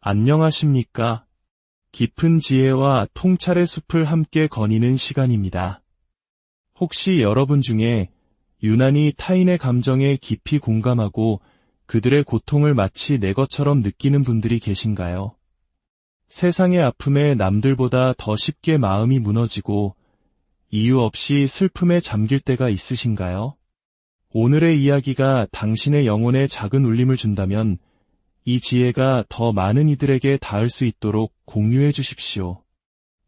안녕하십니까? 깊은 지혜와 통찰의 숲을 함께 거니는 시간입니다. 혹시 여러분 중에 유난히 타인의 감정에 깊이 공감하고 그들의 고통을 마치 내 것처럼 느끼는 분들이 계신가요? 세상의 아픔에 남들보다 더 쉽게 마음이 무너지고 이유 없이 슬픔에 잠길 때가 있으신가요? 오늘의 이야기가 당신의 영혼에 작은 울림을 준다면 이 지혜가 더 많은 이들에게 닿을 수 있도록 공유해 주십시오.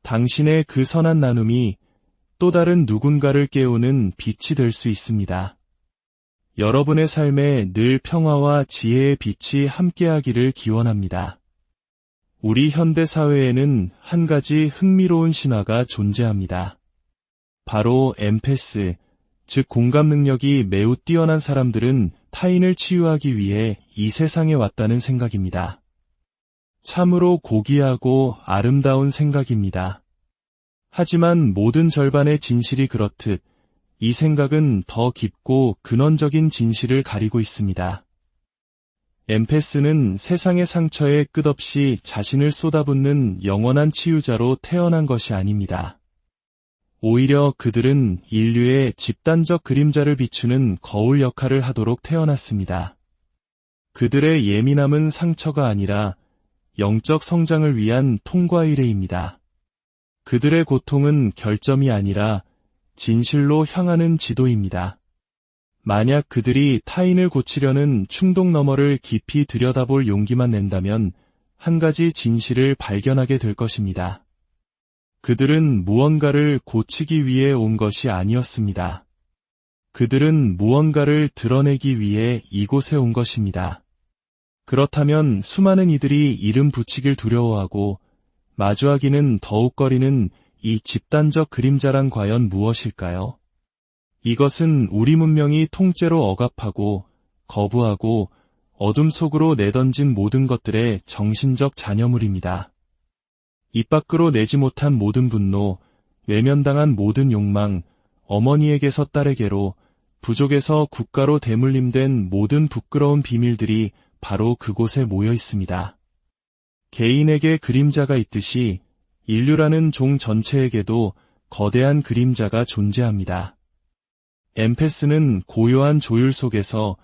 당신의 그 선한 나눔이 또 다른 누군가를 깨우는 빛이 될 수 있습니다. 여러분의 삶에 늘 평화와 지혜의 빛이 함께하기를 기원합니다. 우리 현대 사회에는 한 가지 흥미로운 신화가 존재합니다. 바로 엠패스, 즉 공감 능력이 매우 뛰어난 사람들은 타인을 치유하기 위해 이 세상에 왔다는 생각입니다. 참으로 고귀하고 아름다운 생각입니다. 하지만 모든 절반의 진실이 그렇듯 이 생각은 더 깊고 근원적인 진실을 가리고 있습니다. 엠패스는 세상의 상처에 끝없이 자신을 쏟아붓는 영원한 치유자로 태어난 것이 아닙니다. 오히려 그들은 인류의 집단적 그림자를 비추는 거울 역할을 하도록 태어났습니다. 그들의 예민함은 상처가 아니라 영적 성장을 위한 통과 의례입니다. 그들의 고통은 결점이 아니라 진실로 향하는 지도입니다. 만약 그들이 타인을 고치려는 충동 너머를 깊이 들여다볼 용기만 낸다면 한 가지 진실을 발견하게 될 것입니다. 그들은 무언가를 고치기 위해 온 것이 아니었습니다. 그들은 무언가를 드러내기 위해 이곳에 온 것입니다. 그렇다면 수많은 이들이 이름 붙이길 두려워하고 마주하기는 더욱 꺼리는 이 집단적 그림자란 과연 무엇일까요? 이것은 우리 문명이 통째로 억압하고 거부하고 어둠 속으로 내던진 모든 것들의 정신적 잔여물입니다. 입 밖으로 내지 못한 모든 분노, 외면당한 모든 욕망, 어머니에게서 딸에게로, 부족에서 국가로 대물림된 모든 부끄러운 비밀들이 바로 그곳에 모여 있습니다. 개인에게 그림자가 있듯이 인류라는 종 전체에게도 거대한 그림자가 존재합니다. 엠패스는 고요한 조율 속에서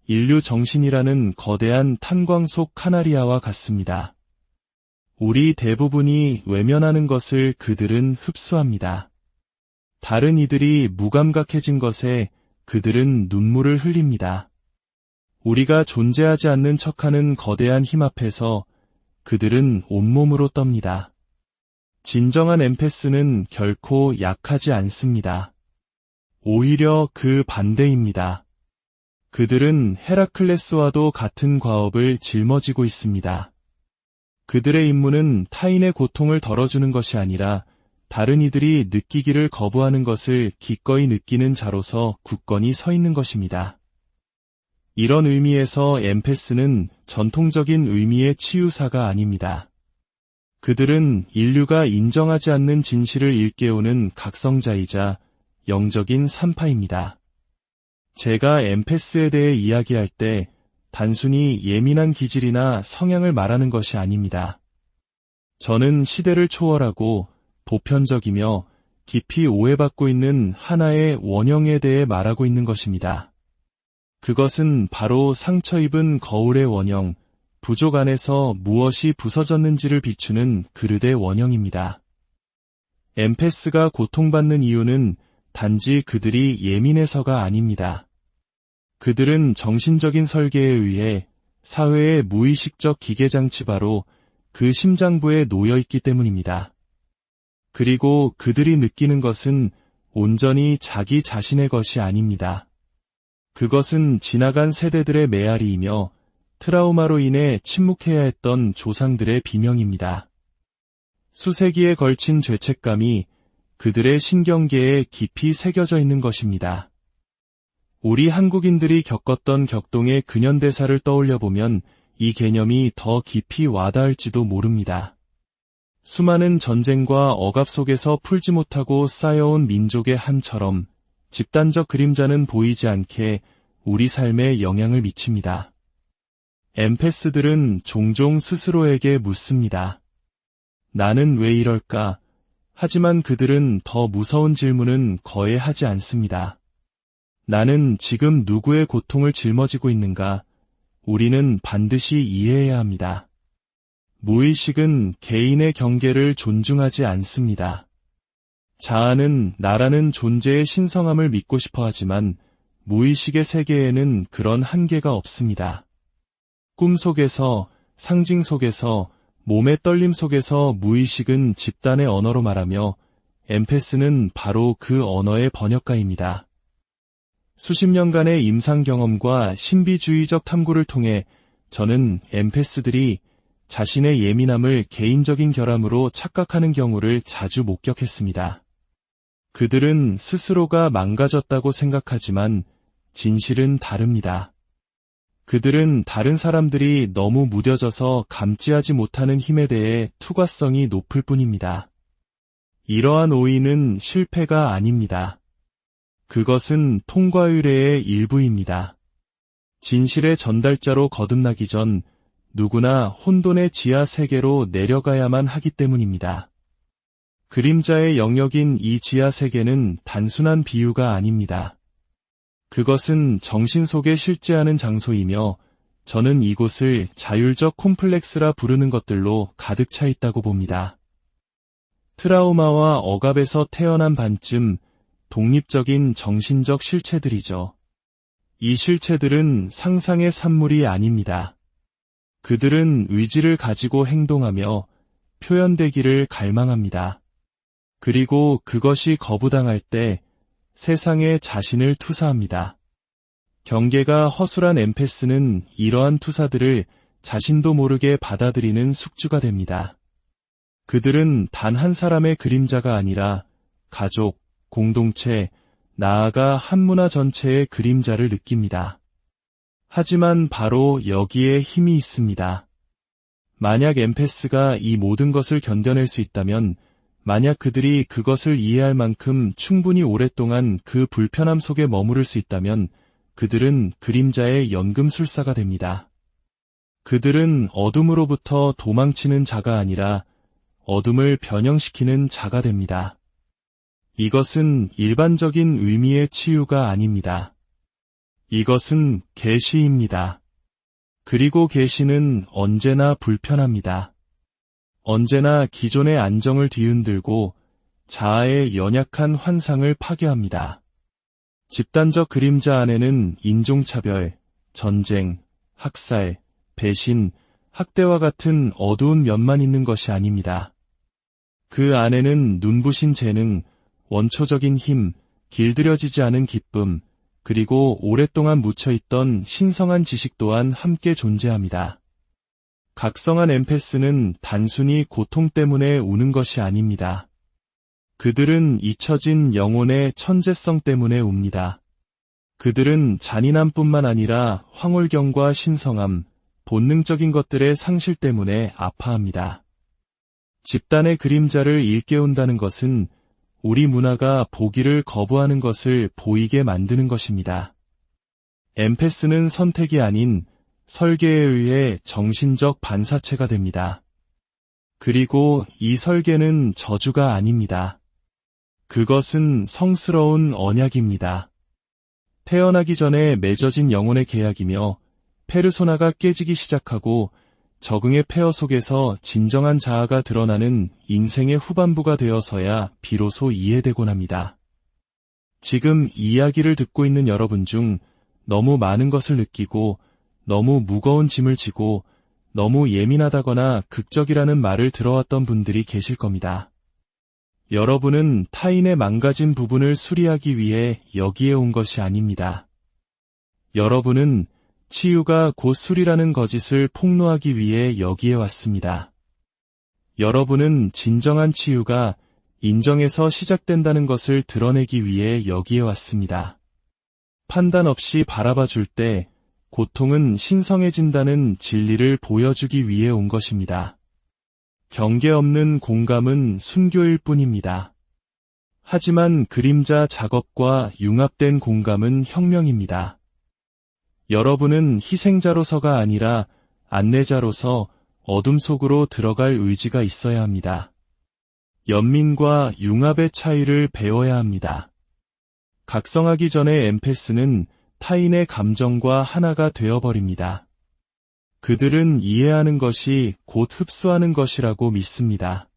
인류 정신이라는 거대한 탄광 속 카나리아와 같습니다. 우리 대부분이 외면하는 것을 그들은 흡수합니다. 다른 이들이 무감각해진 것에 그들은 눈물을 흘립니다. 우리가 존재하지 않는 척하는 거대한 힘 앞에서 그들은 온몸으로 떱니다. 진정한 엠패스는 결코 약하지 않습니다. 오히려 그 반대입니다. 그들은 헤라클레스와도 같은 과업을 짊어지고 있습니다. 그들의 임무는 타인의 고통을 덜어주는 것이 아니라 다른 이들이 느끼기를 거부하는 것을 기꺼이 느끼는 자로서 굳건히 서 있는 것입니다. 이런 의미에서 엠패스는 전통적인 의미의 치유사가 아닙니다. 그들은 인류가 인정하지 않는 진실을 일깨우는 각성자이자 영적인 산파입니다. 제가 엠패스에 대해 이야기할 때 단순히 예민한 기질이나 성향을 말하는 것이 아닙니다. 저는 시대를 초월하고 보편적이며 깊이 오해받고 있는 하나의 원형에 대해 말하고 있는 것입니다. 그것은 바로 상처 입은 거울의 원형, 부족 안에서 무엇이 부서졌는지를 비추는 그릇의 원형입니다. 엠패스가 고통받는 이유는 단지 그들이 예민해서가 아닙니다. 그들은 정신적인 설계에 의해 사회의 무의식적 기계장치 바로 그 심장부에 놓여있기 때문입니다. 그리고 그들이 느끼는 것은 온전히 자기 자신의 것이 아닙니다. 그것은 지나간 세대들의 메아리이며 트라우마로 인해 침묵해야 했던 조상들의 비명입니다. 수세기에 걸친 죄책감이 그들의 신경계에 깊이 새겨져 있는 것입니다. 우리 한국인들이 겪었던 격동의 근현대사를 떠올려보면 이 개념이 더 깊이 와닿을지도 모릅니다. 수많은 전쟁과 억압 속에서 풀지 못하고 쌓여온 민족의 한처럼 집단적 그림자는 보이지 않게 우리 삶에 영향을 미칩니다. 엠패스들은 종종 스스로에게 묻습니다. 나는 왜 이럴까? 하지만 그들은 더 무서운 질문은 거의 하지 않습니다. 나는 지금 누구의 고통을 짊어지고 있는가? 우리는 반드시 이해해야 합니다. 무의식은 개인의 경계를 존중하지 않습니다. 자아는 나라는 존재의 신성함을 믿고 싶어 하지만 무의식의 세계에는 그런 한계가 없습니다. 꿈 속에서, 상징 속에서, 몸의 떨림 속에서 무의식은 집단의 언어로 말하며 엠패스는 바로 그 언어의 번역가입니다. 수십 년간의 임상 경험과 신비주의적 탐구를 통해 저는 엠패스들이 자신의 예민함을 개인적인 결함으로 착각하는 경우를 자주 목격했습니다. 그들은 스스로가 망가졌다고 생각하지만 진실은 다릅니다. 그들은 다른 사람들이 너무 무뎌져서 감지하지 못하는 힘에 대해 투과성이 높을 뿐입니다. 이러한 오인은 실패가 아닙니다. 그것은 통과 의례의 일부입니다. 진실의 전달자로 거듭나기 전 누구나 혼돈의 지하 세계로 내려가야만 하기 때문입니다. 그림자의 영역인 이 지하 세계는 단순한 비유가 아닙니다. 그것은 정신 속에 실제하는 장소이며 저는 이곳을 자율적 콤플렉스라 부르는 것들로 가득 차 있다고 봅니다. 트라우마와 억압에서 태어난 반쯤 독립적인 정신적 실체들이죠. 이 실체들은 상상의 산물이 아닙니다. 그들은 의지를 가지고 행동하며 표현되기를 갈망합니다. 그리고 그것이 거부당할 때 세상에 자신을 투사합니다. 경계가 허술한 엠패스는 이러한 투사들을 자신도 모르게 받아들이는 숙주가 됩니다. 그들은 단 한 사람의 그림자가 아니라 가족, 공동체, 나아가 한 문화 전체의 그림자를 느낍니다. 하지만 바로 여기에 힘이 있습니다. 만약 엠패스가 이 모든 것을 견뎌낼 수 있다면, 만약 그들이 그것을 이해할 만큼 충분히 오랫동안 그 불편함 속에 머무를 수 있다면 그들은 그림자의 연금술사가 됩니다. 그들은 어둠으로부터 도망치는 자가 아니라 어둠을 변형시키는 자가 됩니다. 이것은 일반적인 의미의 치유가 아닙니다. 이것은 계시입니다. 그리고 계시는 언제나 불편합니다. 언제나 기존의 안정을 뒤흔들고 자아의 연약한 환상을 파괴합니다. 집단적 그림자 안에는 인종차별, 전쟁, 학살, 배신, 학대와 같은 어두운 면만 있는 것이 아닙니다. 그 안에는 눈부신 재능, 원초적인 힘, 길들여지지 않은 기쁨, 그리고 오랫동안 묻혀있던 신성한 지식 또한 함께 존재합니다. 각성한 엠패스는 단순히 고통 때문에 우는 것이 아닙니다. 그들은 잊혀진 영혼의 천재성 때문에 웁니다. 그들은 잔인함뿐만 아니라 황홀경과 신성함, 본능적인 것들의 상실 때문에 아파합니다. 집단의 그림자를 일깨운다는 것은 우리 문화가 보기를 거부하는 것을 보이게 만드는 것입니다. 엠패스는 선택이 아닌 설계에 의해 정신적 반사체가 됩니다. 그리고 이 설계는 저주가 아닙니다. 그것은 성스러운 언약입니다. 태어나기 전에 맺어진 영혼의 계약이며 페르소나가 깨지기 시작하고 적응의 폐허 속에서 진정한 자아가 드러나는 인생의 후반부가 되어서야 비로소 이해되곤 합니다. 지금 이야기를 듣고 있는 여러분 중 너무 많은 것을 느끼고 너무 무거운 짐을 지고 너무 예민하다거나 극적이라는 말을 들어왔던 분들이 계실 겁니다. 여러분은 타인의 망가진 부분을 수리하기 위해 여기에 온 것이 아닙니다. 여러분은 치유가 곧 수리라는 거짓을 폭로하기 위해 여기에 왔습니다. 여러분은 진정한 치유가 인정에서 시작된다는 것을 드러내기 위해 여기에 왔습니다. 판단 없이 바라봐 줄 때 고통은 신성해진다는 진리를 보여주기 위해 온 것입니다. 경계 없는 공감은 순교일 뿐입니다. 하지만 그림자 작업과 융합된 공감은 혁명입니다. 여러분은 희생자로서가 아니라 안내자로서 어둠 속으로 들어갈 의지가 있어야 합니다. 연민과 융합의 차이를 배워야 합니다. 각성하기 전에 엠패스는 타인의 감정과 하나가 되어버립니다. 그들은 이해하는 것이 곧 흡수하는 것이라고 믿습니다.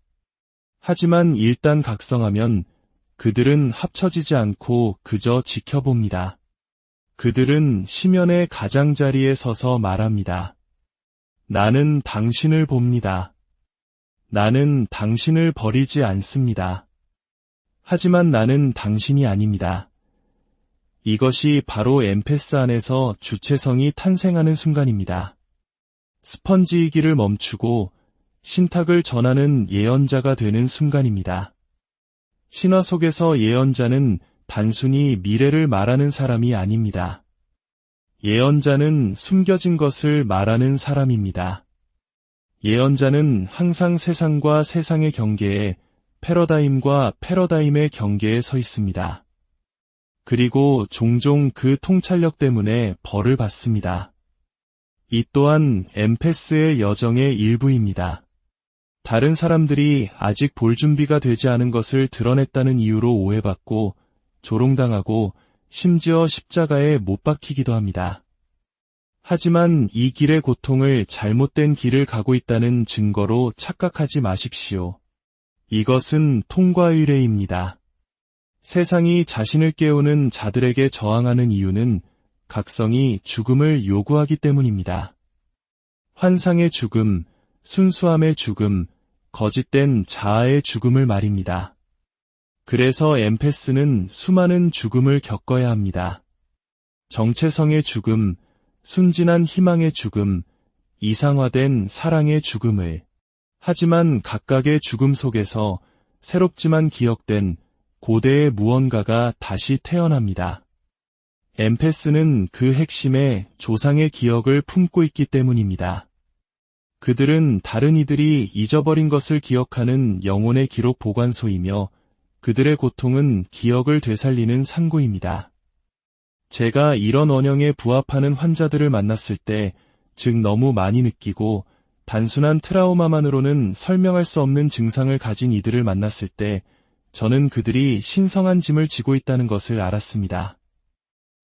하지만 일단 각성하면 그들은 합쳐지지 않고 그저 지켜봅니다. 그들은 심연의 가장자리에 서서 말합니다. 나는 당신을 봅니다. 나는 당신을 버리지 않습니다. 하지만 나는 당신이 아닙니다. 이것이 바로 엠패스 안에서 주체성이 탄생하는 순간입니다. 스펀지이기를 멈추고 신탁을 전하는 예언자가 되는 순간입니다. 신화 속에서 예언자는 단순히 미래를 말하는 사람이 아닙니다. 예언자는 숨겨진 것을 말하는 사람입니다. 예언자는 항상 세상과 세상의 경계에, 패러다임과 패러다임의 경계에 서 있습니다. 그리고 종종 그 통찰력 때문에 벌을 받습니다. 이 또한 엠패스의 여정의 일부입니다. 다른 사람들이 아직 볼 준비가 되지 않은 것을 드러냈다는 이유로 오해받고 조롱당하고 심지어 십자가에 못 박히기도 합니다. 하지만 이 길의 고통을 잘못된 길을 가고 있다는 증거로 착각하지 마십시오. 이것은 통과 의례입니다. 세상이 자신을 깨우는 자들에게 저항하는 이유는 각성이 죽음을 요구하기 때문입니다. 환상의 죽음, 순수함의 죽음, 거짓된 자아의 죽음을 말입니다. 그래서 엠패스는 수많은 죽음을 겪어야 합니다. 정체성의 죽음, 순진한 희망의 죽음, 이상화된 사랑의 죽음을. 하지만 각각의 죽음 속에서 새롭지만 기억된 고대의 무언가가 다시 태어납니다. 엠패스는 그 핵심에 조상의 기억을 품고 있기 때문입니다. 그들은 다른 이들이 잊어버린 것을 기억하는 영혼의 기록 보관소이며 그들의 고통은 기억을 되살리는 상고입니다. 제가 이런 원형에 부합하는 환자들을 만났을 때, 즉 너무 많이 느끼고 단순한 트라우마만으로는 설명할 수 없는 증상을 가진 이들을 만났을 때 저는 그들이 신성한 짐을 지고 있다는 것을 알았습니다.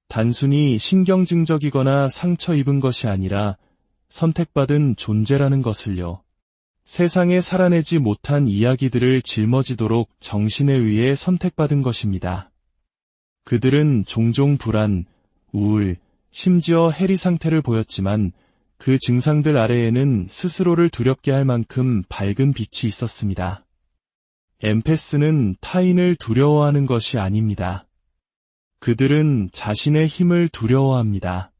단순히 신경증적이거나 상처 입은 것이 아니라 선택받은 존재라는 것을요. 세상에 살아내지 못한 이야기들을 짊어지도록 정신에 의해 선택받은 것입니다. 그들은 종종 불안, 우울, 심지어 해리 상태를 보였지만 그 증상들 아래에는 스스로를 두렵게 할 만큼 밝은 빛이 있었습니다. 엠패스는 타인을 두려워하는 것이 아닙니다. 그들은 자신의 힘을 두려워합니다.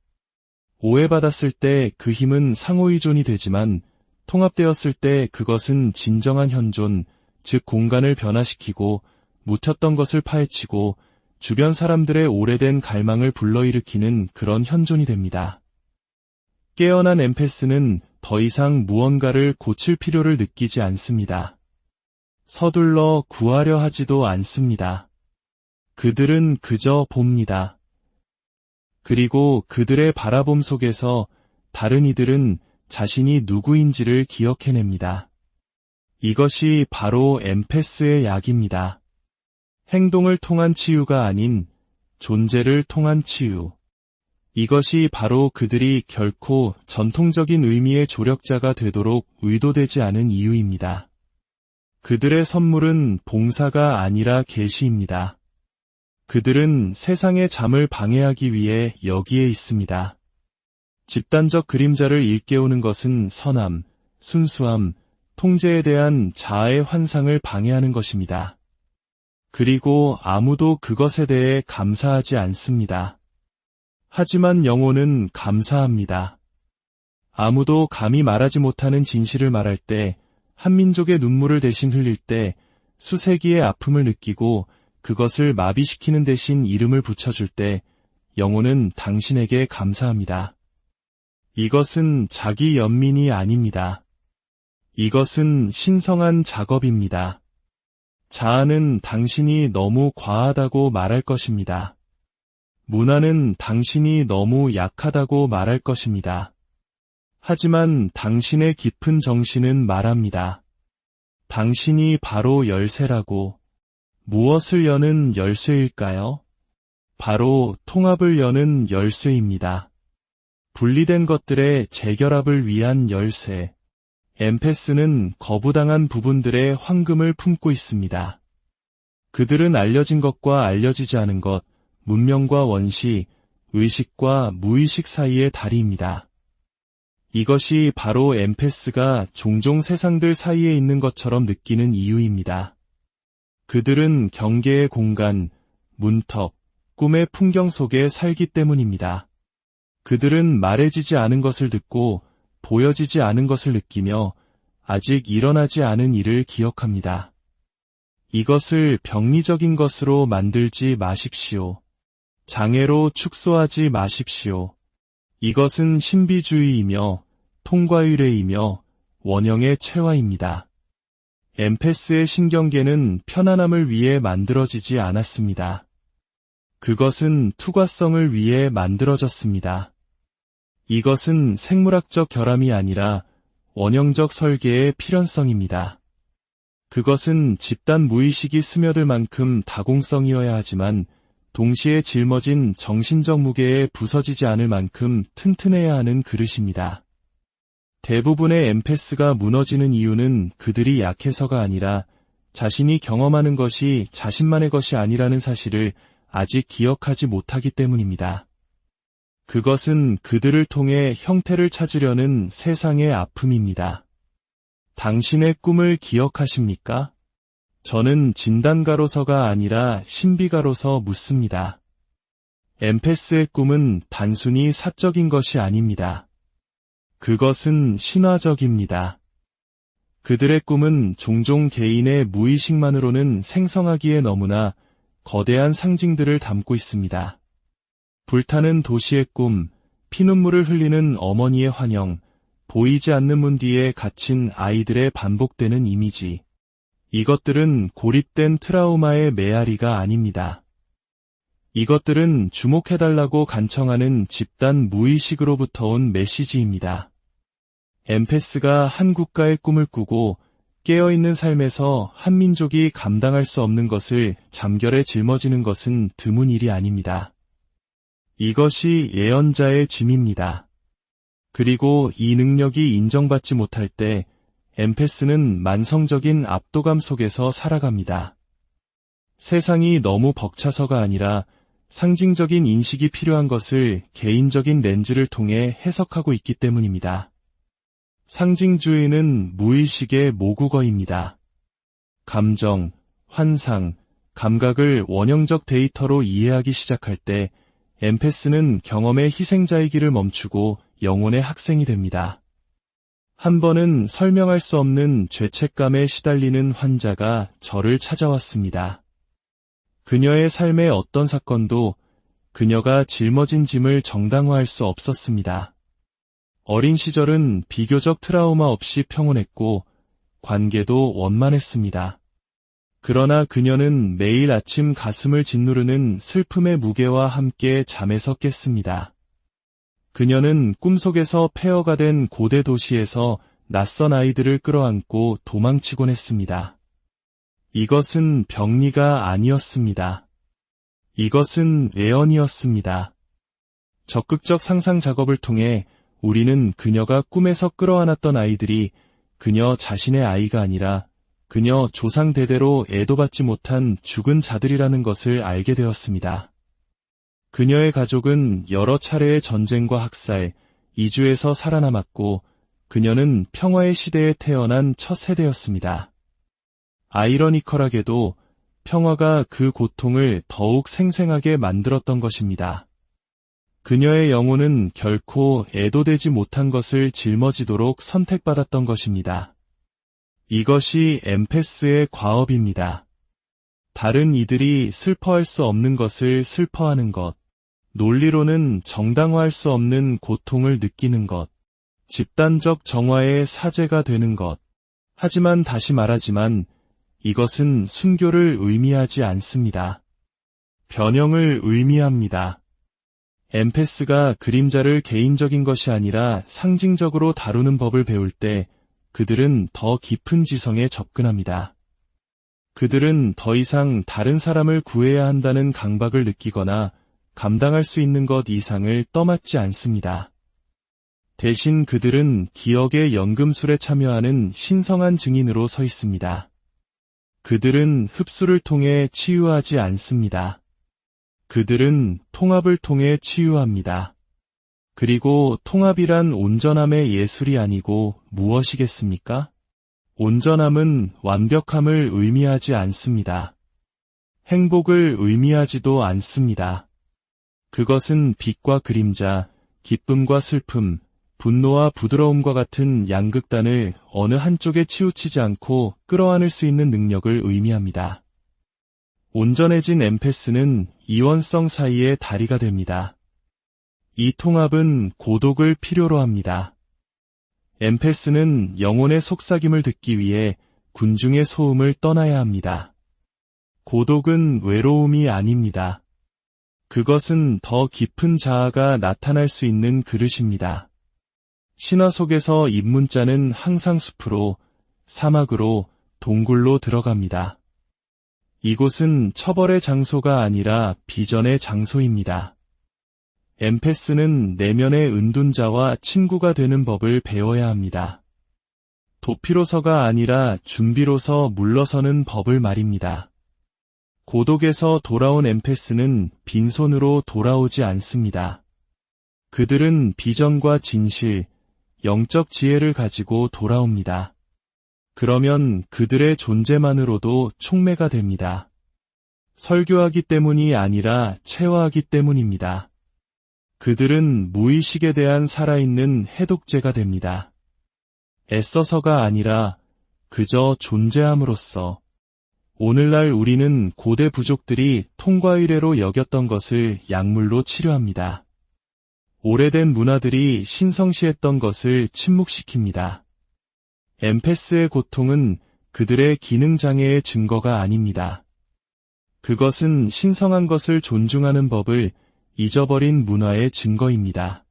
오해받았을 때 그 힘은 상호의존이 되지만 통합되었을 때 그것은 진정한 현존, 즉 공간을 변화시키고 묻혔던 것을 파헤치고 주변 사람들의 오래된 갈망을 불러일으키는 그런 현존이 됩니다. 깨어난 엠패스는 더 이상 무언가를 고칠 필요를 느끼지 않습니다. 서둘러 구하려 하지도 않습니다. 그들은 그저 봅니다. 그리고 그들의 바라봄 속에서 다른 이들은 자신이 누구인지를 기억해냅니다. 이것이 바로 엠패스의 약입니다. 행동을 통한 치유가 아닌 존재를 통한 치유. 이것이 바로 그들이 결코 전통적인 의미의 조력자가 되도록 의도되지 않은 이유입니다. 그들의 선물은 봉사가 아니라 계시입니다. 그들은 세상의 잠을 방해하기 위해 여기에 있습니다. 집단적 그림자를 일깨우는 것은 선함, 순수함, 통제에 대한 자아의 환상을 방해하는 것입니다. 그리고 아무도 그것에 대해 감사하지 않습니다. 하지만 영혼은 감사합니다. 아무도 감히 말하지 못하는 진실을 말할 때, 한민족의 눈물을 대신 흘릴 때, 수세기의 아픔을 느끼고 그것을 마비시키는 대신 이름을 붙여줄 때, 영혼은 당신에게 감사합니다. 이것은 자기 연민이 아닙니다. 이것은 신성한 작업입니다. 자아는 당신이 너무 과하다고 말할 것입니다. 문화는 당신이 너무 약하다고 말할 것입니다. 하지만 당신의 깊은 정신은 말합니다. 당신이 바로 열쇠라고. 무엇을 여는 열쇠일까요? 바로 통합을 여는 열쇠입니다. 분리된 것들의 재결합을 위한 열쇠. 엠패스는 거부당한 부분들의 황금을 품고 있습니다. 그들은 알려진 것과 알려지지 않은 것, 문명과 원시, 의식과 무의식 사이의 다리입니다. 이것이 바로 엠패스가 종종 세상들 사이에 있는 것처럼 느끼는 이유입니다. 그들은 경계의 공간, 문턱, 꿈의 풍경 속에 살기 때문입니다. 그들은 말해지지 않은 것을 듣고 보여지지 않은 것을 느끼며 아직 일어나지 않은 일을 기억합니다. 이것을 병리적인 것으로 만들지 마십시오. 장애로 축소하지 마십시오. 이것은 신비주의이며 통과의례이며 원형의 체화입니다. 엠패스의 신경계는 편안함을 위해 만들어지지 않았습니다. 그것은 투과성을 위해 만들어졌습니다. 이것은 생물학적 결함이 아니라 원형적 설계의 필연성입니다. 그것은 집단 무의식이 스며들 만큼 다공성이어야 하지만 동시에 짊어진 정신적 무게에 부서지지 않을 만큼 튼튼해야 하는 그릇입니다. 대부분의 엠패스가 무너지는 이유는 그들이 약해서가 아니라 자신이 경험하는 것이 자신만의 것이 아니라는 사실을 아직 기억하지 못하기 때문입니다. 그것은 그들을 통해 형태를 찾으려는 세상의 아픔입니다. 당신의 꿈을 기억하십니까? 저는 진단가로서가 아니라 신비가로서 묻습니다. 엠패스의 꿈은 단순히 사적인 것이 아닙니다. 그것은 신화적입니다. 그들의 꿈은 종종 개인의 무의식만으로는 생성하기에 너무나 거대한 상징들을 담고 있습니다. 불타는 도시의 꿈, 피눈물을 흘리는 어머니의 환영, 보이지 않는 문 뒤에 갇힌 아이들의 반복되는 이미지. 이것들은 고립된 트라우마의 메아리가 아닙니다. 이것들은 주목해달라고 간청하는 집단 무의식으로부터 온 메시지입니다. 엠패스가 한 국가의 꿈을 꾸고 깨어있는 삶에서 한 민족이 감당할 수 없는 것을 잠결에 짊어지는 것은 드문 일이 아닙니다. 이것이 예언자의 짐입니다. 그리고 이 능력이 인정받지 못할 때 엠패스는 만성적인 압도감 속에서 살아갑니다. 세상이 너무 벅차서가 아니라 상징적인 인식이 필요한 것을 개인적인 렌즈를 통해 해석하고 있기 때문입니다. 상징주의는 무의식의 모국어입니다. 감정, 환상, 감각을 원형적 데이터로 이해하기 시작할 때 엠패스는 경험의 희생자의 길을 멈추고 영혼의 학생이 됩니다. 한 번은 설명할 수 없는 죄책감에 시달리는 환자가 저를 찾아왔습니다. 그녀의 삶의 어떤 사건도 그녀가 짊어진 짐을 정당화할 수 없었습니다. 어린 시절은 비교적 트라우마 없이 평온했고 관계도 원만했습니다. 그러나 그녀는 매일 아침 가슴을 짓누르는 슬픔의 무게와 함께 잠에서 깼습니다. 그녀는 꿈속에서 폐허가 된 고대 도시에서 낯선 아이들을 끌어안고 도망치곤 했습니다. 이것은 병리가 아니었습니다. 이것은 예언이었습니다. 적극적 상상 작업을 통해 우리는 그녀가 꿈에서 끌어안았던 아이들이 그녀 자신의 아이가 아니라 그녀 조상 대대로 애도받지 못한 죽은 자들이라는 것을 알게 되었습니다. 그녀의 가족은 여러 차례의 전쟁과 학살, 이주에서 살아남았고 그녀는 평화의 시대에 태어난 첫 세대였습니다. 아이러니컬하게도 평화가 그 고통을 더욱 생생하게 만들었던 것입니다. 그녀의 영혼은 결코 애도되지 못한 것을 짊어지도록 선택받았던 것입니다. 이것이 엠패스의 과업입니다. 다른 이들이 슬퍼할 수 없는 것을 슬퍼하는 것, 논리로는 정당화할 수 없는 고통을 느끼는 것, 집단적 정화의 사제가 되는 것. 하지만 다시 말하지만 이것은 순교를 의미하지 않습니다. 변형을 의미합니다. 엠페스가 그림자를 개인적인 것이 아니라 상징적으로 다루는 법을 배울 때 그들은 더 깊은 지성에 접근합니다. 그들은 더 이상 다른 사람을 구해야 한다는 강박을 느끼거나 감당할 수 있는 것 이상을 떠맡지 않습니다. 대신 그들은 기억의 연금술에 참여하는 신성한 증인으로 서 있습니다. 그들은 흡수를 통해 치유하지 않습니다. 그들은 통합을 통해 치유합니다. 그리고 통합이란 온전함의 예술이 아니고 무엇이겠습니까? 온전함은 완벽함을 의미하지 않습니다. 행복을 의미하지도 않습니다. 그것은 빛과 그림자, 기쁨과 슬픔, 분노와 부드러움과 같은 양극단을 어느 한쪽에 치우치지 않고 끌어안을 수 있는 능력을 의미합니다. 온전해진 엠페스는 이원성 사이의 다리가 됩니다. 이 통합은 고독을 필요로 합니다. 엠페스는 영혼의 속삭임을 듣기 위해 군중의 소음을 떠나야 합니다. 고독은 외로움이 아닙니다. 그것은 더 깊은 자아가 나타날 수 있는 그릇입니다. 신화 속에서 입문자는 항상 숲으로, 사막으로, 동굴로 들어갑니다. 이곳은 처벌의 장소가 아니라 비전의 장소입니다. 엠페스는 내면의 은둔자와 친구가 되는 법을 배워야 합니다. 도피로서가 아니라 준비로서 물러서는 법을 말입니다. 고독에서 돌아온 엠페스는 빈손으로 돌아오지 않습니다. 그들은 비전과 진실, 영적 지혜를 가지고 돌아옵니다. 그러면 그들의 존재만으로도 촉매가 됩니다. 설교하기 때문이 아니라 체화하기 때문입니다. 그들은 무의식에 대한 살아있는 해독제가 됩니다. 애써서가 아니라 그저 존재함으로써. 오늘날 우리는 고대 부족들이 통과의례로 여겼던 것을 약물로 치료합니다. 오래된 문화들이 신성시했던 것을 침묵시킵니다. 엠페스의 고통은 그들의 기능장애의 증거가 아닙니다. 그것은 신성한 것을 존중하는 법을 잊어버린 문화의 증거입니다.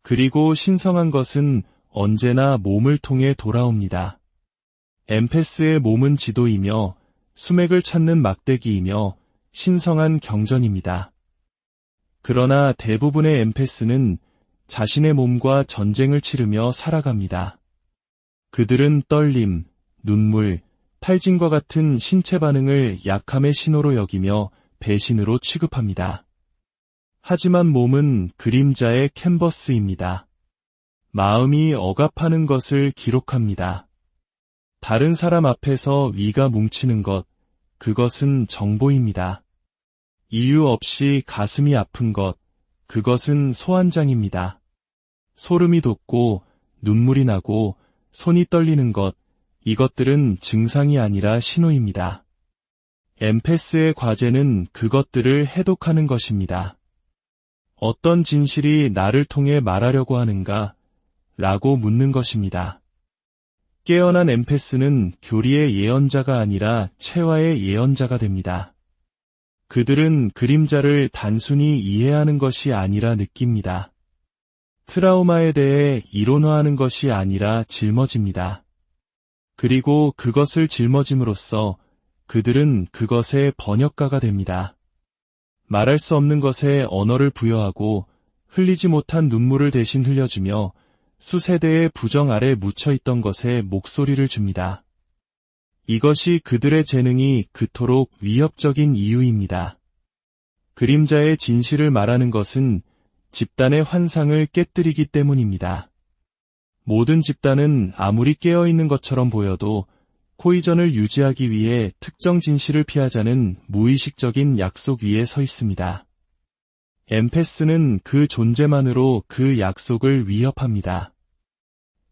그리고 신성한 것은 언제나 몸을 통해 돌아옵니다. 엠페스의 몸은 지도이며 수맥을 찾는 막대기이며 신성한 경전입니다. 그러나 대부분의 엠페스는 자신의 몸과 전쟁을 치르며 살아갑니다. 그들은 떨림, 눈물, 탈진과 같은 신체 반응을 약함의 신호로 여기며 배신으로 취급합니다. 하지만 몸은 그림자의 캔버스입니다. 마음이 억압하는 것을 기록합니다. 다른 사람 앞에서 위가 뭉치는 것, 그것은 정보입니다. 이유 없이 가슴이 아픈 것, 그것은 소환장입니다. 소름이 돋고 눈물이 나고 손이 떨리는 것, 이것들은 증상이 아니라 신호입니다. 엠페스의 과제는 그것들을 해독하는 것입니다. 어떤 진실이 나를 통해 말하려고 하는가? 라고 묻는 것입니다. 깨어난 엠페스는 교리의 예언자가 아니라 체화의 예언자가 됩니다. 그들은 그림자를 단순히 이해하는 것이 아니라 느낍니다. 트라우마에 대해 이론화하는 것이 아니라 짊어집니다. 그리고 그것을 짊어짐으로써 그들은 그것의 번역가가 됩니다. 말할 수 없는 것에 언어를 부여하고 흘리지 못한 눈물을 대신 흘려주며 수세대의 부정 아래 묻혀있던 것에 목소리를 줍니다. 이것이 그들의 재능이 그토록 위협적인 이유입니다. 그림자의 진실을 말하는 것은 집단의 환상을 깨뜨리기 때문입니다. 모든 집단은 아무리 깨어있는 것처럼 보여도 코이전을 유지하기 위해 특정 진실을 피하자는 무의식적인 약속 위에 서 있습니다. 엠페스는 그 존재만으로 그 약속을 위협합니다.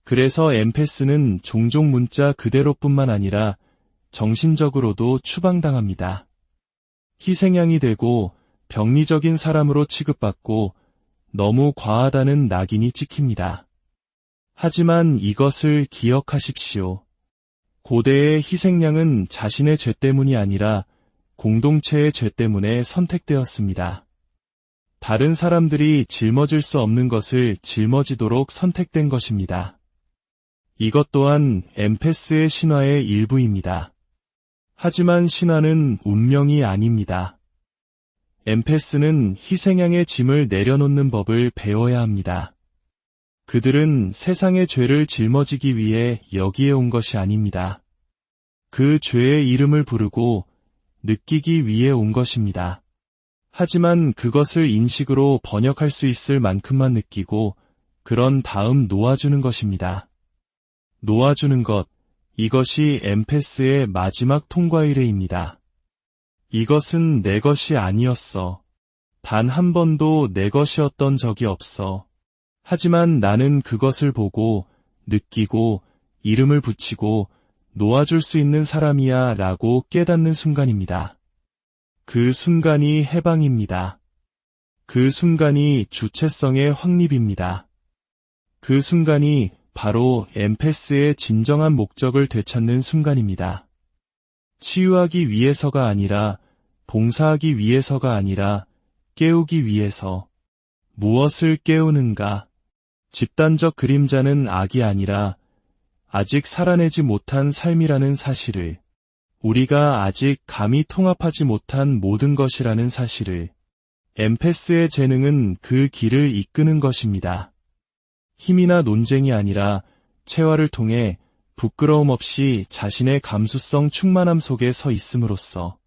그래서 엠페스는 종종 문자 그대로뿐만 아니라 정신적으로도 추방당합니다. 희생양이 되고 병리적인 사람으로 취급받고 너무 과하다는 낙인이 찍힙니다. 하지만 이것을 기억하십시오. 고대의 희생양은 자신의 죄 때문이 아니라 공동체의 죄 때문에 선택되었습니다. 다른 사람들이 짊어질 수 없는 것을 짊어지도록 선택된 것입니다. 이것 또한 엠페스의 신화의 일부입니다. 하지만 신화는 운명이 아닙니다. 엠페스는 희생양의 짐을 내려놓는 법을 배워야 합니다. 그들은 세상의 죄를 짊어지기 위해 여기에 온 것이 아닙니다. 그 죄의 이름을 부르고 느끼기 위해 온 것입니다. 하지만 그것을 인식으로 번역할 수 있을 만큼만 느끼고 그런 다음 놓아주는 것입니다. 놓아주는 것, 이것이 엠페스의 마지막 통과 의례입니다. 이것은 내 것이 아니었어. 단 한 번도 내 것이었던 적이 없어. 하지만 나는 그것을 보고, 느끼고, 이름을 붙이고, 놓아줄 수 있는 사람이야 라고 깨닫는 순간입니다. 그 순간이 해방입니다. 그 순간이 주체성의 확립입니다. 그 순간이 바로 엠페스의 진정한 목적을 되찾는 순간입니다. 치유하기 위해서가 아니라, 봉사하기 위해서가 아니라, 깨우기 위해서. 무엇을 깨우는가? 집단적 그림자는 악이 아니라 아직 살아내지 못한 삶이라는 사실을, 우리가 아직 감히 통합하지 못한 모든 것이라는 사실을, 엠페스의 재능은 그 길을 이끄는 것입니다. 힘이나 논쟁이 아니라 체화를 통해 부끄러움 없이 자신의 감수성 충만함 속에 서 있음으로써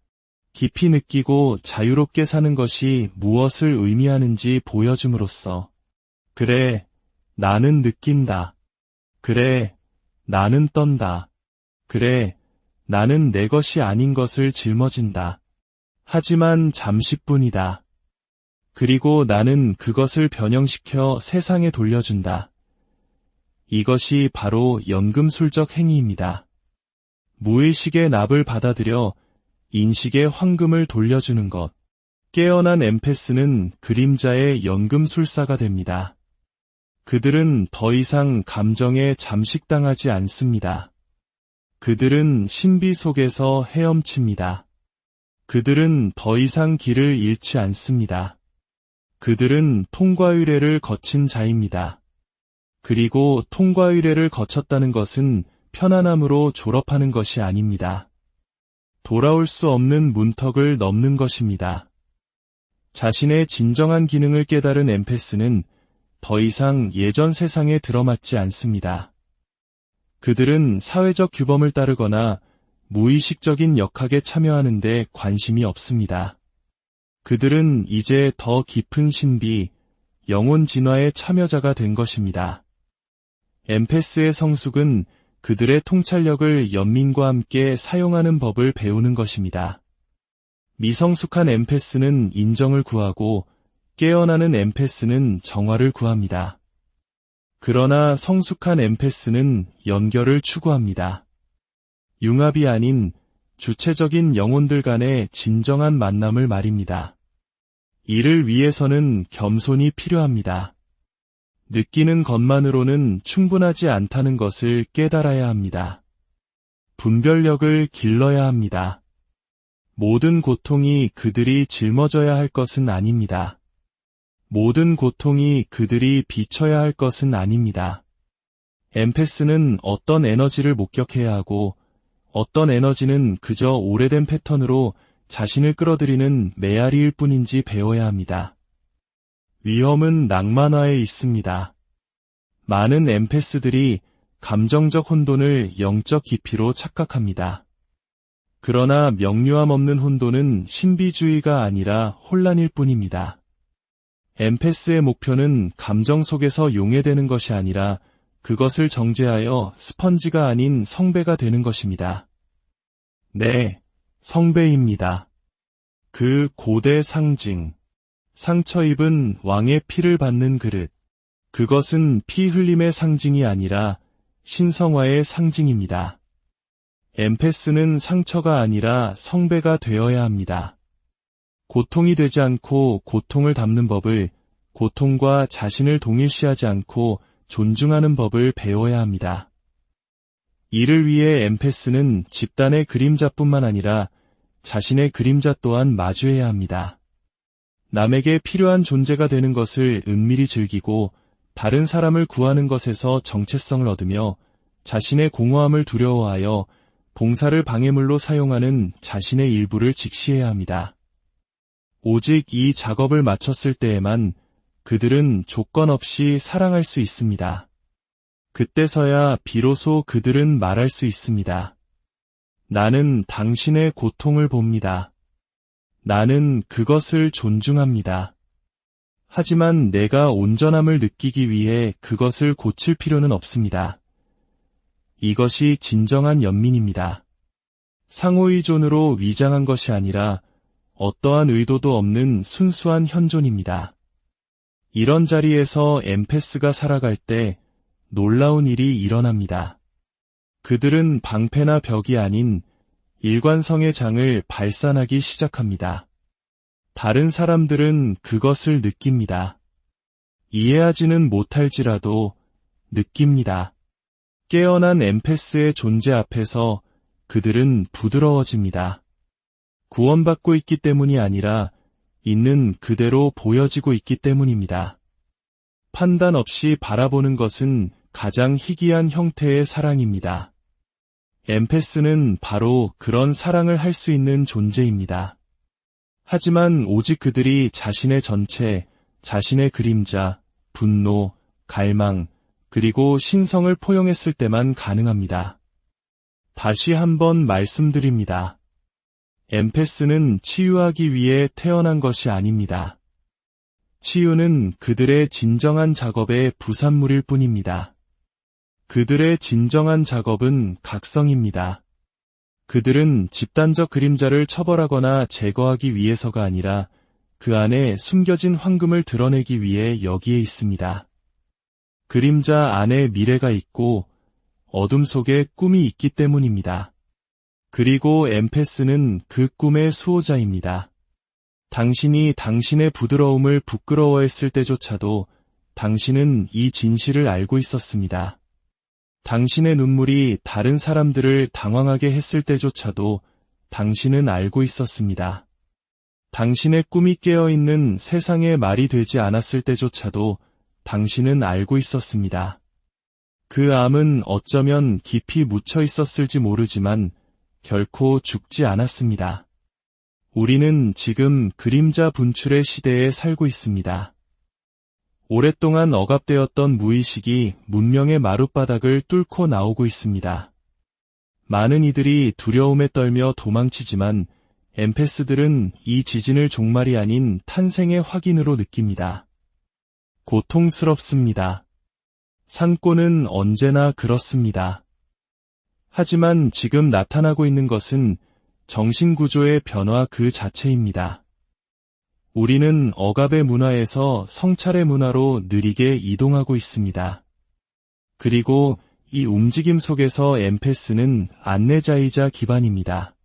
깊이 느끼고 자유롭게 사는 것이 무엇을 의미하는지 보여줌으로써 그래, 나는 느낀다. 그래, 나는 떤다. 그래, 나는 내 것이 아닌 것을 짊어진다. 하지만 잠시뿐이다. 그리고 나는 그것을 변형시켜 세상에 돌려준다. 이것이 바로 연금술적 행위입니다. 무의식의 납을 받아들여 인식의 황금을 돌려주는 것. 깨어난 엠페스는 그림자의 연금술사가 됩니다. 그들은 더 이상 감정에 잠식당하지 않습니다. 그들은 신비 속에서 헤엄칩니다. 그들은 더 이상 길을 잃지 않습니다. 그들은 통과 의례를 거친 자입니다. 그리고 통과 의례를 거쳤다는 것은 편안함으로 졸업하는 것이 아닙니다. 돌아올 수 없는 문턱을 넘는 것입니다. 자신의 진정한 기능을 깨달은 엠페스는 더 이상 예전 세상에 들어맞지 않습니다. 그들은 사회적 규범을 따르거나 무의식적인 역학에 참여하는 데 관심이 없습니다. 그들은 이제 더 깊은 신비, 영혼 진화의 참여자가 된 것입니다. 엠페스의 성숙은 그들의 통찰력을 연민과 함께 사용하는 법을 배우는 것입니다. 미성숙한 엠페스는 인정을 구하고 깨어나는 엠페스는 정화를 구합니다. 그러나 성숙한 엠페스는 연결을 추구합니다. 융합이 아닌 주체적인 영혼들 간의 진정한 만남을 말입니다. 이를 위해서는 겸손이 필요합니다. 느끼는 것만으로는 충분하지 않다는 것을 깨달아야 합니다. 분별력을 길러야 합니다. 모든 고통이 그들이 짊어져야 할 것은 아닙니다. 모든 고통이 그들이 비춰야 할 것은 아닙니다. 엠페스는 어떤 에너지를 목격해야 하고 어떤 에너지는 그저 오래된 패턴으로 자신을 끌어들이는 메아리일 뿐인지 배워야 합니다. 위험은 낭만화에 있습니다. 많은 엠페스들이 감정적 혼돈을 영적 깊이로 착각합니다. 그러나 명료함 없는 혼돈은 신비주의가 아니라 혼란일 뿐입니다. 엠페스의 목표는 감정 속에서 용해되는 것이 아니라 그것을 정제하여 스펀지가 아닌 성배가 되는 것입니다. 네, 성배입니다. 그 고대 상징. 상처 입은 왕의 피를 받는 그릇. 그것은 피 흘림의 상징이 아니라 신성화의 상징입니다. 엠페스는 상처가 아니라 성배가 되어야 합니다. 고통이 되지 않고 고통을 담는 법을, 고통과 자신을 동일시하지 않고 존중하는 법을 배워야 합니다. 이를 위해 엠페스는 집단의 그림자뿐만 아니라 자신의 그림자 또한 마주해야 합니다. 남에게 필요한 존재가 되는 것을 은밀히 즐기고 다른 사람을 구하는 것에서 정체성을 얻으며 자신의 공허함을 두려워하여 봉사를 방해물로 사용하는 자신의 일부를 직시해야 합니다. 오직 이 작업을 마쳤을 때에만 그들은 조건 없이 사랑할 수 있습니다. 그때서야 비로소 그들은 말할 수 있습니다. 나는 당신의 고통을 봅니다. 나는 그것을 존중합니다. 하지만 내가 온전함을 느끼기 위해 그것을 고칠 필요는 없습니다. 이것이 진정한 연민입니다. 상호의존으로 위장한 것이 아니라 어떠한 의도도 없는 순수한 현존입니다. 이런 자리에서 엠패스가 살아갈 때 놀라운 일이 일어납니다. 그들은 방패나 벽이 아닌 일관성의 장을 발산하기 시작합니다. 다른 사람들은 그것을 느낍니다. 이해하지는 못할지라도 느낍니다. 깨어난 엠패스의 존재 앞에서 그들은 부드러워집니다. 구원받고 있기 때문이 아니라 있는 그대로 보여지고 있기 때문입니다. 판단 없이 바라보는 것은 가장 희귀한 형태의 사랑입니다. 엠패스는 바로 그런 사랑을 할 수 있는 존재입니다. 하지만 오직 그들이 자신의 전체, 자신의 그림자, 분노, 갈망, 그리고 신성을 포용했을 때만 가능합니다. 다시 한번 말씀드립니다. 엠패스는 치유하기 위해 태어난 것이 아닙니다. 치유는 그들의 진정한 작업의 부산물일 뿐입니다. 그들의 진정한 작업은 각성입니다. 그들은 집단적 그림자를 처벌하거나 제거하기 위해서가 아니라 그 안에 숨겨진 황금을 드러내기 위해 여기에 있습니다. 그림자 안에 미래가 있고 어둠 속에 꿈이 있기 때문입니다. 그리고 엠패스는 그 꿈의 수호자입니다. 당신이 당신의 부드러움을 부끄러워했을 때조차도 당신은 이 진실을 알고 있었습니다. 당신의 눈물이 다른 사람들을 당황하게 했을 때조차도 당신은 알고 있었습니다. 당신의 꿈이 깨어있는 세상의 말이 되지 않았을 때조차도 당신은 알고 있었습니다. 그 암은 어쩌면 깊이 묻혀 있었을지 모르지만 결코 죽지 않았습니다. 우리는 지금 그림자 분출의 시대에 살고 있습니다. 오랫동안 억압되었던 무의식이 문명의 마룻바닥을 뚫고 나오고 있습니다. 많은 이들이 두려움에 떨며 도망치지만 엠패스들은 이 지진을 종말이 아닌 탄생의 확인으로 느낍니다. 고통스럽습니다. 산고는 언제나 그렇습니다. 하지만 지금 나타나고 있는 것은 정신구조의 변화 그 자체입니다. 우리는 억압의 문화에서 성찰의 문화로 느리게 이동하고 있습니다. 그리고 이 움직임 속에서 엠패스는 안내자이자 기반입니다.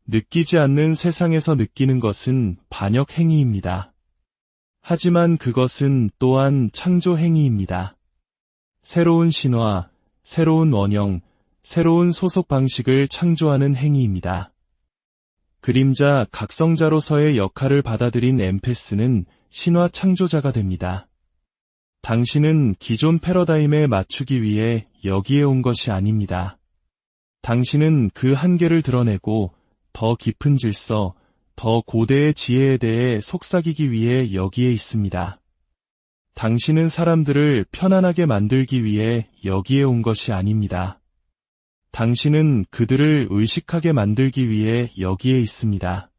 느끼지 않는 세상에서 느끼는 것은 반역 행위입니다. 하지만 그것은 또한 창조 행위입니다. 새로운 신화, 새로운 원형, 새로운 소속 방식을 창조하는 행위입니다. 그림자 각성자로서의 역할을 받아들인 엠패스는 신화 창조자가 됩니다. 당신은 기존 패러다임에 맞추기 위해 여기에 온 것이 아닙니다. 당신은 그 한계를 드러내고 더 깊은 질서, 더 고대의 지혜에 대해 속삭이기 위해 여기에 있습니다. 당신은 사람들을 편안하게 만들기 위해 여기에 온 것이 아닙니다. 당신은 그들을 의식하게 만들기 위해 여기에 있습니다.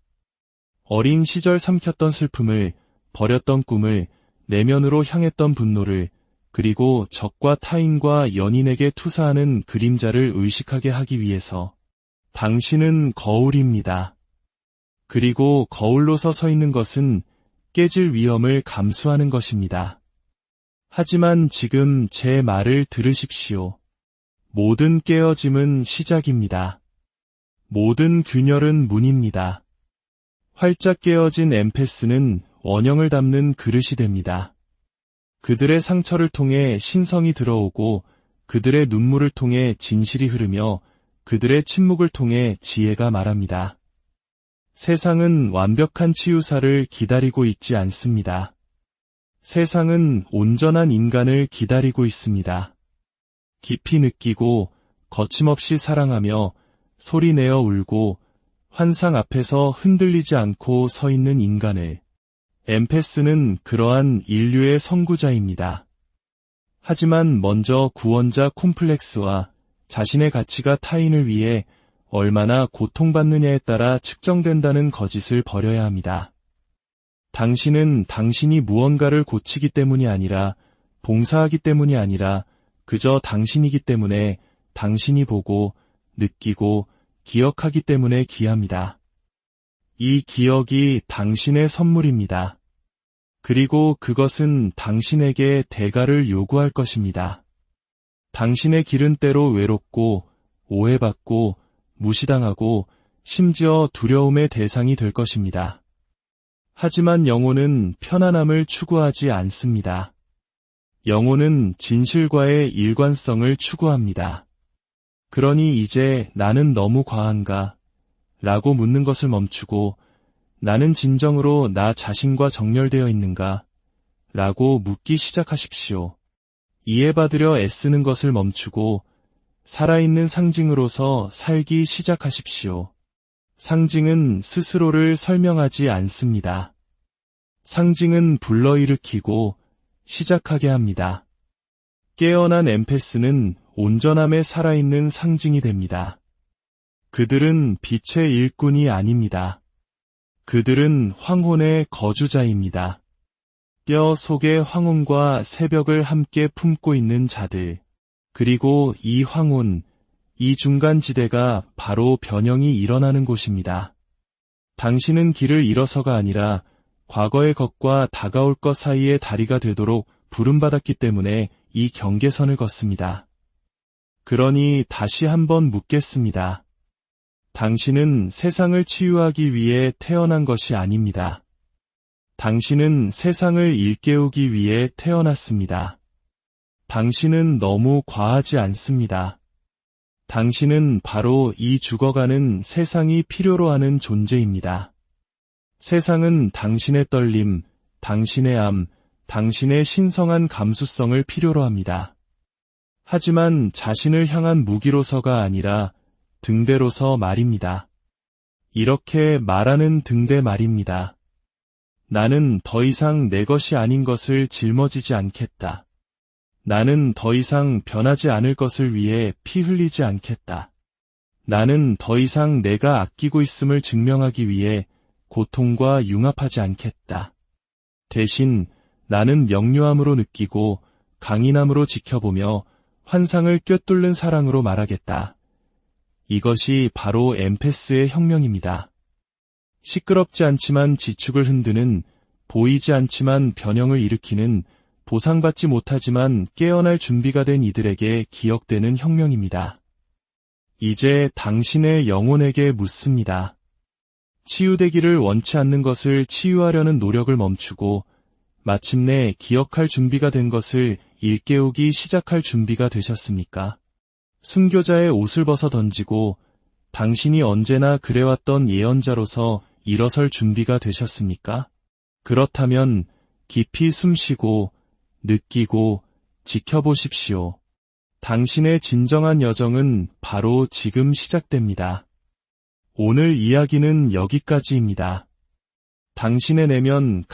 어린 시절 삼켰던 슬픔을, 버렸던 꿈을, 내면으로 향했던 분노를, 그리고 적과 타인과 연인에게 투사하는 그림자를 의식하게 하기 위해서 당신은 거울입니다. 그리고 거울로서 서 있는 것은 깨질 위험을 감수하는 것입니다. 하지만 지금 제 말을 들으십시오. 모든 깨어짐은 시작입니다. 모든 균열은 문입니다. 활짝 깨어진 엠패스는 원형을 담는 그릇이 됩니다. 그들의 상처를 통해 신성이 들어오고 그들의 눈물을 통해 진실이 흐르며 그들의 침묵을 통해 지혜가 말합니다. 세상은 완벽한 치유사를 기다리고 있지 않습니다. 세상은 온전한 인간을 기다리고 있습니다. 깊이 느끼고 거침없이 사랑하며 소리내어 울고 환상 앞에서 흔들리지 않고 서 있는 인간을. 엠페스는 그러한 인류의 선구자입니다. 하지만 먼저 구원자 콤플렉스와 자신의 가치가 타인을 위해 얼마나 고통받느냐에 따라 측정된다는 거짓을 버려야 합니다. 당신은 당신이 무언가를 고치기 때문이 아니라 봉사하기 때문이 아니라 그저 당신이기 때문에 당신이 보고 느끼고 기억하기 때문에 귀합니다. 이 기억이 당신의 선물입니다. 그리고 그것은 당신에게 대가를 요구할 것입니다. 당신의 길은 때로 외롭고 오해받고 무시당하고 심지어 두려움의 대상이 될 것입니다. 하지만 영혼은 편안함을 추구하지 않습니다. 영혼은 진실과의 일관성을 추구합니다. 그러니 이제 나는 너무 과한가? 라고 묻는 것을 멈추고 나는 진정으로 나 자신과 정렬되어 있는가? 라고 묻기 시작하십시오. 이해받으려 애쓰는 것을 멈추고 살아있는 상징으로서 살기 시작하십시오. 상징은 스스로를 설명하지 않습니다. 상징은 불러일으키고 시작하게 합니다. 깨어난 엠페스는 온전함에 살아있는 상징이 됩니다. 그들은 빛의 일꾼이 아닙니다. 그들은 황혼의 거주자입니다. 뼈 속의 황혼과 새벽을 함께 품고 있는 자들. 그리고 이 황혼, 이 중간지대가 바로 변형이 일어나는 곳입니다. 당신은 길을 잃어서가 아니라 과거의 것과 다가올 것 사이의 다리가 되도록 부름받았기 때문에 이 경계선을 걷습니다. 그러니 다시 한번 묻겠습니다. 당신은 세상을 치유하기 위해 태어난 것이 아닙니다. 당신은 세상을 일깨우기 위해 태어났습니다. 당신은 너무 과하지 않습니다. 당신은 바로 이 죽어가는 세상이 필요로 하는 존재입니다. 세상은 당신의 떨림, 당신의 암, 당신의 신성한 감수성을 필요로 합니다. 하지만 자신을 향한 무기로서가 아니라 등대로서 말입니다. 이렇게 말하는 등대 말입니다. 나는 더 이상 내 것이 아닌 것을 짊어지지 않겠다. 나는 더 이상 변하지 않을 것을 위해 피 흘리지 않겠다. 나는 더 이상 내가 아끼고 있음을 증명하기 위해 고통과 융합하지 않겠다. 대신 나는 명료함으로 느끼고 강인함으로 지켜보며 환상을 꿰뚫는 사랑으로 말하겠다. 이것이 바로 엠페스의 혁명입니다. 시끄럽지 않지만 지축을 흔드는, 보이지 않지만 변형을 일으키는, 보상받지 못하지만 깨어날 준비가 된 이들에게 기억되는 혁명입니다. 이제 당신의 영혼에게 묻습니다. 치유되기를 원치 않는 것을 치유하려는 노력을 멈추고 마침내 기억할 준비가 된 것을 일깨우기 시작할 준비가 되셨습니까? 순교자의 옷을 벗어 던지고 당신이 언제나 그래왔던 예언자로서 일어설 준비가 되셨습니까? 그렇다면 깊이 숨쉬고 느끼고 지켜보십시오. 당신의 진정한 여정은 바로 지금 시작됩니다. 오늘 이야기는 여기까지입니다. 당신의 내면